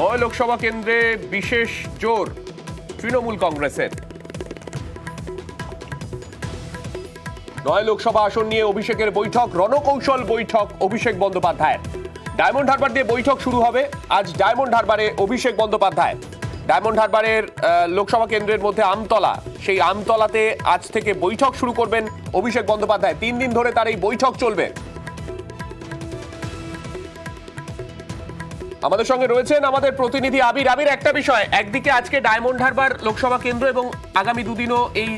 9 লোকসভা কেন্দ্রে বিশেষ জোর তৃণমূল কংগ্রেসের। 9 লোকসভা আসন নিয়ে অভিষেকের বৈঠক, রণকৌশল বৈঠক অভিষেক বন্দ্যোপাধ্যায়ের। ডায়মন্ড হারবার দিয়ে বৈঠক শুরু হবে আজ ডায়মন্ড হারবারে অভিষেক বন্দ্যোপাধ্যায়। ডায়মন্ড হারবারের লোকসভা কেন্দ্রের মধ্যে আমতলা, সেই আমতলাতে আজ থেকে বৈঠক শুরু করবেন অভিষেক বন্দ্যোপাধ্যায়। 3 দিন ধরে তার এই বৈঠক চলবে। আমাদের সঙ্গে রয়েছেন আমাদের প্রতিনিধি আবির। একটা বিষয়, একদিকে আজকে ডায়মন্ড হারবার লোকসভা কেন্দ্র এবং আগামী দুদিনও এই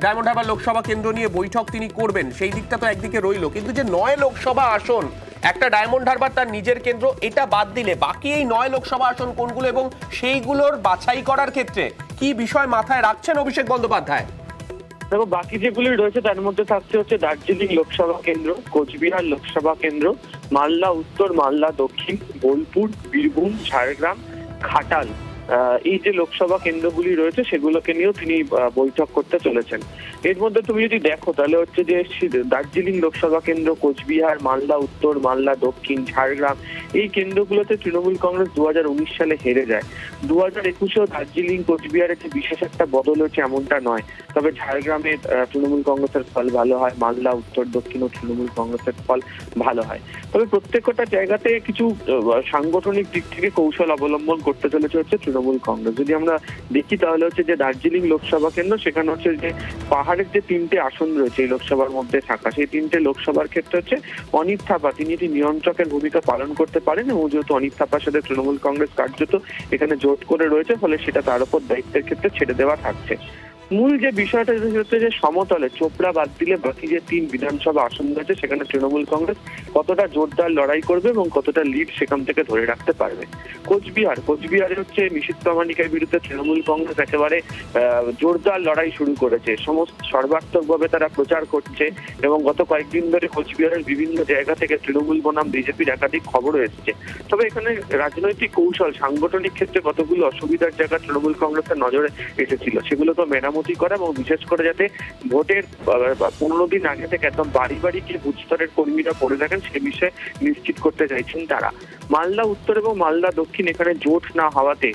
ডায়মন্ড হারবার লোকসভা কেন্দ্র নিয়ে বৈঠক তিনি করবেন, সেই দিকটা তো একদিকে রইল, কিন্তু যে 9 লোকসভা আসন, একটা ডায়মন্ড হারবার তার নিজের কেন্দ্র, এটা বাদ দিলে বাকি এই 9 লোকসভা আসন কোনগুলো এবং সেইগুলোর বাছাই করার ক্ষেত্রে কি বিষয় মাথায় রাখছেন অভিষেক বন্দ্যোপাধ্যায়? দেখো, বাকি যেগুলি রয়েছে তার মধ্যে থাকছে হচ্ছে দার্জিলিং লোকসভা কেন্দ্র, কোচবিহার লোকসভা কেন্দ্র, মালদা উত্তর, মালদা দক্ষিণ, বোলপুর, বীরভূম, ঝাড়গ্রাম, ঘাটাল। এই যে লোকসভা কেন্দ্রগুলি রয়েছে সেগুলোকে নিয়েও তিনি বৈঠক করতে চলেছেন। এর মধ্যে তুমি যদি দেখো তাহলে হচ্ছে যে দার্জিলিং লোকসভা কেন্দ্র, কোচবিহার, মালদা উত্তর, মালদা দক্ষিণ, ঝাড়গ্রাম, এই কেন্দ্রগুলোতে তৃণমূল কংগ্রেস 2019 সালে হেরে যায়। 2021-এও দার্জিলিং, কোচবিহারে যে বিশেষ একটা বদল হয়েছে এমনটা নয়, তবে ঝাড়গ্রামে তৃণমূল কংগ্রেসের ফল ভালো হয়, মালদা উত্তর দক্ষিণও তৃণমূল কংগ্রেসের ফল ভালো হয়। তবে প্রত্যেকটা জায়গাতে কিছু সাংগঠনিক দিক থেকে কৌশল অবলম্বন করতে চলেছে হচ্ছে তৃণমূল কংগ্রেস। যদি আমরা দেখি তাহলে হচ্ছে যে দার্জিলিং লোকসভা কেন্দ্র, সেখানে হচ্ছে যে পাহাড়ের যে 3টে আসন রয়েছে এই লোকসভার মধ্যে থাকা, সেই 3টে লোকসভার ক্ষেত্রে হচ্ছে অনিত থাপা তিনি একটি নিয়ন্ত্রকের ভূমিকা পালন করতে পারেন, এবং যেহেতু অনিত থাপার সাথে তৃণমূল কংগ্রেস কার্যত এখানে জোট করে রয়েছে, ফলে সেটা তার উপর দায়িত্বের ক্ষেত্রে ছেড়ে দেওয়া থাকছে। মূল যে বিষয়টা হচ্ছে যে সমতলে চোপড়া বাদ দিলে বাকি যে 3 বিধানসভা আসন রয়েছে সেখানে তৃণমূল কংগ্রেস কতটা জোরদার লড়াই করবে এবং কতটা লিড সেখান থেকে ধরে রাখতে পারবে। কোচবিহারে হচ্ছে নিশীথ প্রামাণিকের বিরুদ্ধে তৃণমূল কংগ্রেস একেবারে জোরদার লড়াই শুরু করেছে, সর্বাত্মকভাবে তারা প্রচার করছে এবং গত কয়েকদিন ধরে কোচবিহারের বিভিন্ন জায়গা থেকে তৃণমূল বনাম বিজেপির একাধিক খবরও এসেছে। তবে এখানে রাজনৈতিক কৌশল, সাংগঠনিক ক্ষেত্রে কতগুলো অসুবিধার জায়গা তৃণমূল কংগ্রেসের নজরে এসেছিল, সেগুলো তো মেরামতি করা এবং বিশেষ করে যাতে ভোটের 15 দিন আগে থেকে একদম বাড়ি বাড়ি গিয়ে বুথ স্তরের কর্মীরা পড়ে থাকেন সে বিষয়ে নিশ্চিত করতে চাইছেন তারা। মালদা উত্তর এবং মালদা দক্ষিণ এখানে জোট না হওয়াতে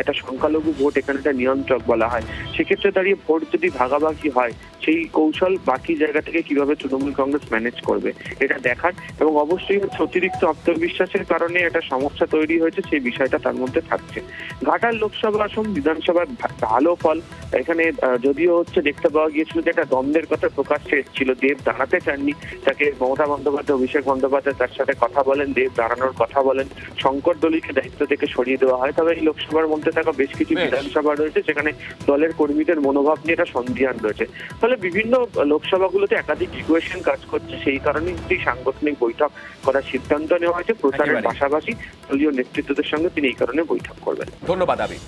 এটা সংখ্যালঘু ভোট, এখানে একটা নিয়ন্ত্রক বলা হয়, সেক্ষেত্রে দাঁড়িয়ে ভোট যদি ভাগাভাগি হয় সেই কৌশল বাকি জায়গা থেকে কিভাবে তৃণমূল কংগ্রেস ম্যানেজ করবে এটা দেখার, এবং অবশ্যই হচ্ছে অতিরিক্ত আত্মবিশ্বাসের কারণে একটা সমস্যা তৈরি হয়েছে সেই বিষয়টা তার মধ্যে থাকছে। ঘাটাল লোকসভা আসন বিধানসভার ভালো ফল, এখানে যদিও হচ্ছে দেখতে পাওয়া গিয়েছিল যে একটা দ্বন্দ্বের কথা প্রকাশ্যে এসেছিল, দেব দাঁড়াতে চাননি, তাকে মমতা বন্দ্যোপাধ্যায়, অভিষেক বন্দ্যোপাধ্যায় তার সাথে কথা বলেন, দেব দাঁড়ানোর কথা বলেন, শঙ্কর দলীকে দায়িত্ব থেকে সরিয়ে দেওয়া হয়। তবে এই লোকসভার মধ্যে থাকা বেশ কিছু বিধানসভা রয়েছে সেখানে দলের কর্মীদের মনোভাব নিয়ে একটা সন্দিহান রয়েছে, ফলে বিভিন্ন লোকসভাগুলোতে একাধিক ইকুয়েশন কাজ করছে, সেই কারণে একটি সাংগঠনিক বৈঠক করার সিদ্ধান্ত নেওয়া হয়েছে। প্রচারের পাশাপাশি দলীয় নেতৃত্বদের সঙ্গে তিনি এই কারণে বৈঠক করবেন। ধন্যবাদ আবি।